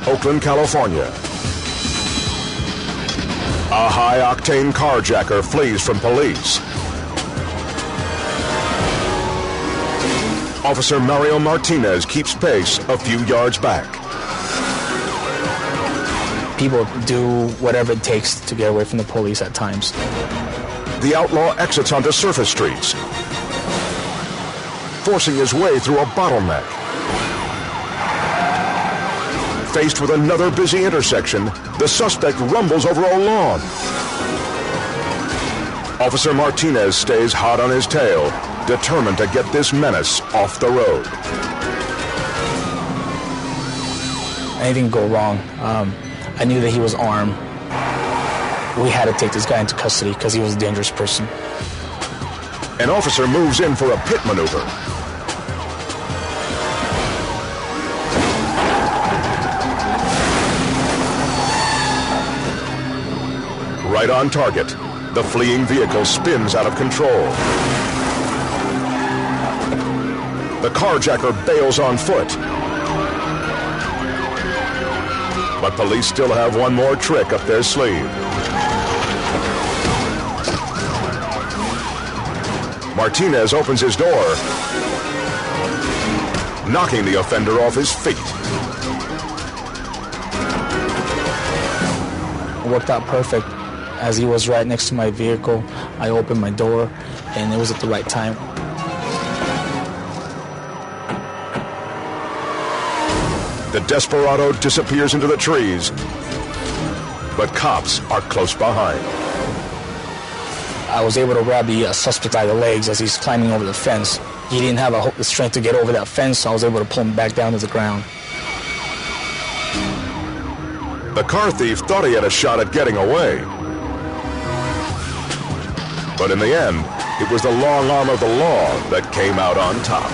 Oakland, California. A high-octane carjacker flees from police. Officer Mario Martinez keeps pace a few yards back. People do whatever it takes to get away from the police at times. The outlaw exits onto surface streets, forcing his way through a bottleneck. Faced with another busy intersection, the suspect rumbles over a lawn. Officer Martinez stays hot on his tail, determined to get this menace off the road. Anything could go wrong. I knew that he was armed. We had to take this guy into custody because he was a dangerous person. An officer moves in for a pit maneuver. Right on target, the fleeing vehicle spins out of control. The carjacker bails on foot. But police still have one more trick up their sleeve. Martinez opens his door, knocking the offender off his feet. It worked out perfect. As he was right next to my vehicle, I opened my door, and it was at the right time. The desperado disappears into the trees, but cops are close behind. I was able to grab the suspect by the legs as he's climbing over the fence. He didn't have the strength to get over that fence, so I was able to pull him back down to the ground. The car thief thought he had a shot at getting away. But in the end, it was the long arm of the law that came out on top.